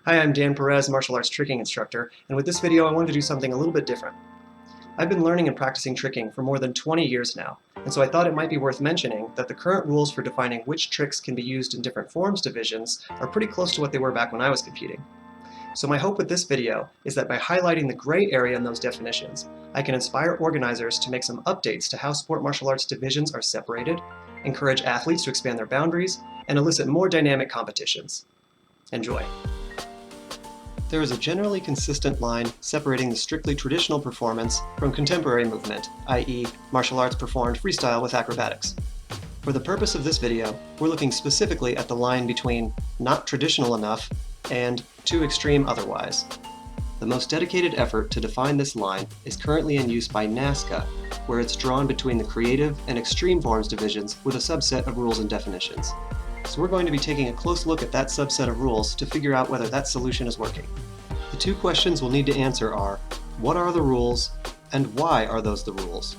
Hi, I'm Dan Perez, martial arts tricking instructor, and with this video I wanted to do something a little bit different. I've been learning and practicing tricking for more than 20 years now, and so I thought it might be worth mentioning that the current rules for defining which tricks can be used in different forms divisions are pretty close to what they were back when I was competing. So my hope with this video is that by highlighting the gray area in those definitions, I can inspire organizers to make some updates to how sport martial arts divisions are separated, encourage athletes to expand their boundaries, and elicit more dynamic competitions. Enjoy! There is a generally consistent line separating the strictly traditional performance from contemporary movement, i.e., martial arts performed freestyle with acrobatics. For the purpose of this video, we're looking specifically at the line between not traditional enough and too extreme otherwise. The most dedicated effort to define this line is currently in use by NASKA, where it's drawn between the creative and extreme forms divisions with a subset of rules and definitions. So we're going to be taking a close look at that subset of rules to figure out whether that solution is working. The two questions we'll need to answer are, what are the rules, and why are those the rules?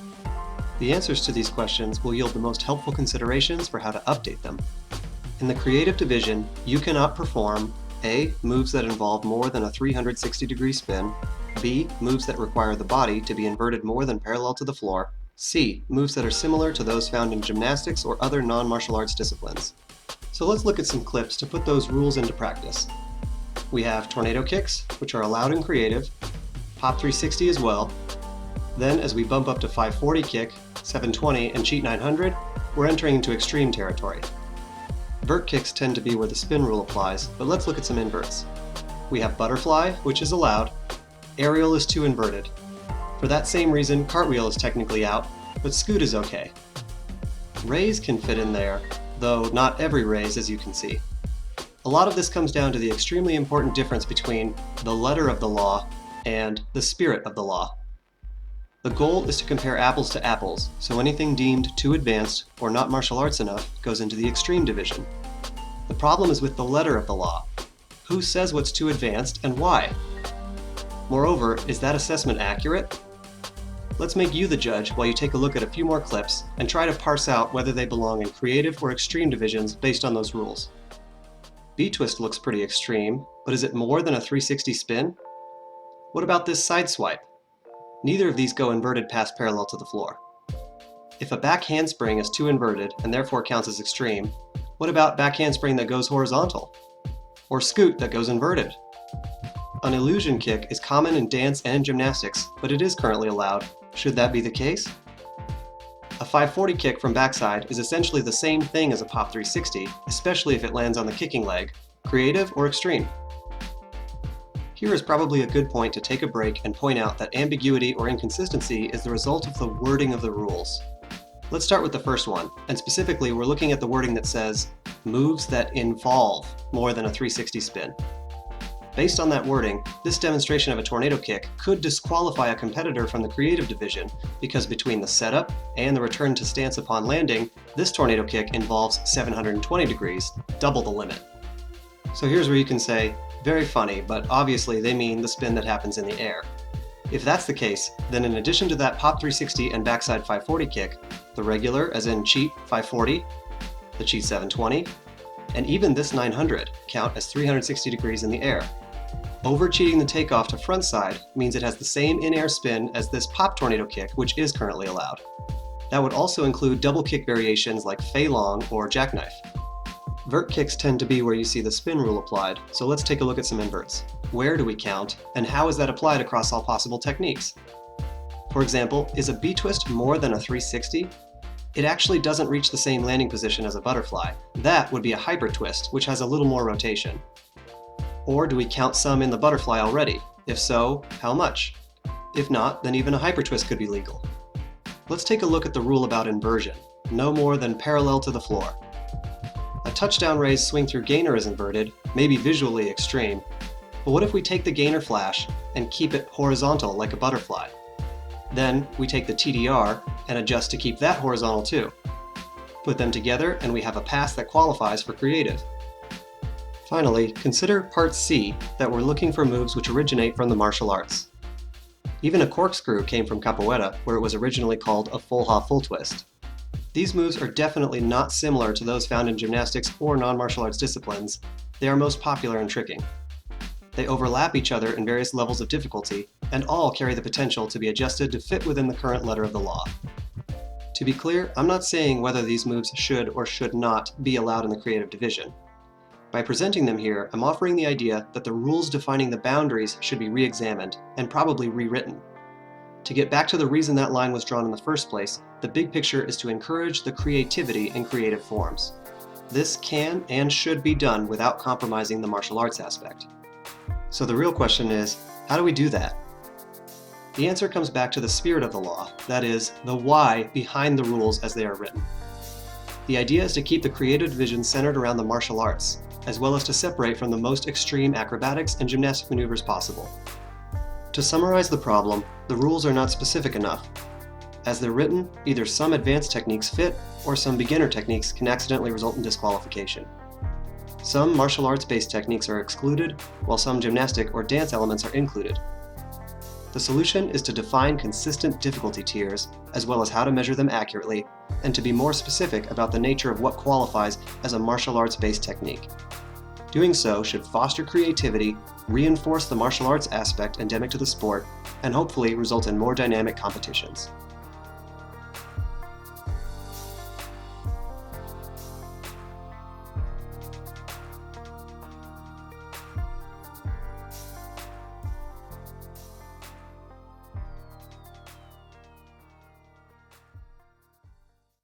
The answers to these questions will yield the most helpful considerations for how to update them. In the creative division, you cannot perform A. Moves that involve more than a 360-degree spin, B. Moves that require the body to be inverted more than parallel to the floor, C. Moves that are similar to those found in gymnastics or other non-martial arts disciplines. So let's look at some clips to put those rules into practice. We have tornado kicks, which are allowed in creative, pop 360 as well. Then as we bump up to 540 kick, 720, and cheat 900, we're entering into extreme territory. Vert kicks tend to be where the spin rule applies, but let's look at some inverts. We have butterfly, which is allowed. Aerial is too inverted. For that same reason, cartwheel is technically out, but scoot is okay. Raise can fit in there, though not every raise, as you can see. A lot of this comes down to the extremely important difference between the letter of the law and the spirit of the law. The goal is to compare apples to apples, so anything deemed too advanced or not martial arts enough goes into the extreme division. The problem is with the letter of the law. Who says what's too advanced and why? Moreover, is that assessment accurate? Let's make you the judge while you take a look at a few more clips and try to parse out whether they belong in creative or extreme divisions based on those rules. B-twist looks pretty extreme, but is it more than a 360 spin? What about this side swipe? Neither of these go inverted past parallel to the floor. If a back handspring is too inverted and therefore counts as extreme, what about back handspring that goes horizontal? Or scoot that goes inverted? An illusion kick is common in dance and gymnastics, but it is currently allowed. Should that be the case? A 540 kick from backside is essentially the same thing as a pop 360, especially if it lands on the kicking leg. Creative or extreme? Here is probably a good point to take a break and point out that ambiguity or inconsistency is the result of the wording of the rules. Let's start with the first one, and specifically we're looking at the wording that says, moves that involve more than a 360 spin. Based on that wording, this demonstration of a tornado kick could disqualify a competitor from the creative division because between the setup and the return to stance upon landing, this tornado kick involves 720 degrees, double the limit. So here's where you can say, very funny, but obviously they mean the spin that happens in the air. If that's the case, then in addition to that pop 360 and backside 540 kick, the regular, as in cheat 540, the cheat 720, and even this 900 count as 360 degrees in the air. Over-cheating the takeoff to front side means it has the same in-air spin as this pop tornado kick, which is currently allowed. That would also include double kick variations like fei long or jackknife. Vert kicks tend to be where you see the spin rule applied, so let's take a look at some inverts. Where do we count, and how is that applied across all possible techniques? For example, is a B-twist more than a 360? It actually doesn't reach the same landing position as a butterfly. That would be a hyper twist, which has a little more rotation. Or do we count some in the butterfly already? If so, how much? If not, then even a hyper twist could be legal. Let's take a look at the rule about inversion, no more than parallel to the floor. A touchdown raise swing through gainer is inverted, maybe visually extreme, but what if we take the gainer flash and keep it horizontal like a butterfly? Then we take the TDR and adjust to keep that horizontal too. Put them together and we have a pass that qualifies for creative. Finally, consider part C, that we're looking for moves which originate from the martial arts. Even a corkscrew came from capoeira, where it was originally called a full ha full twist. These moves are definitely not similar to those found in gymnastics or non-martial arts disciplines. They are most popular in tricking. They overlap each other in various levels of difficulty, and all carry the potential to be adjusted to fit within the current letter of the law. To be clear, I'm not saying whether these moves should or should not be allowed in the creative division. By presenting them here, I'm offering the idea that the rules defining the boundaries should be re-examined, and probably rewritten. To get back to the reason that line was drawn in the first place, the big picture is to encourage the creativity in creative forms. This can and should be done without compromising the martial arts aspect. So the real question is, how do we do that? The answer comes back to the spirit of the law, that is, the why behind the rules as they are written. The idea is to keep the creative division centered around the martial arts, as well as to separate from the most extreme acrobatics and gymnastic maneuvers possible. To summarize the problem, the rules are not specific enough. As they're written, either some advanced techniques fit, or some beginner techniques can accidentally result in disqualification. Some martial arts-based techniques are excluded, while some gymnastic or dance elements are included. The solution is to define consistent difficulty tiers, as well as how to measure them accurately, and to be more specific about the nature of what qualifies as a martial arts-based technique. Doing so should foster creativity, reinforce the martial arts aspect endemic to the sport, and hopefully result in more dynamic competitions.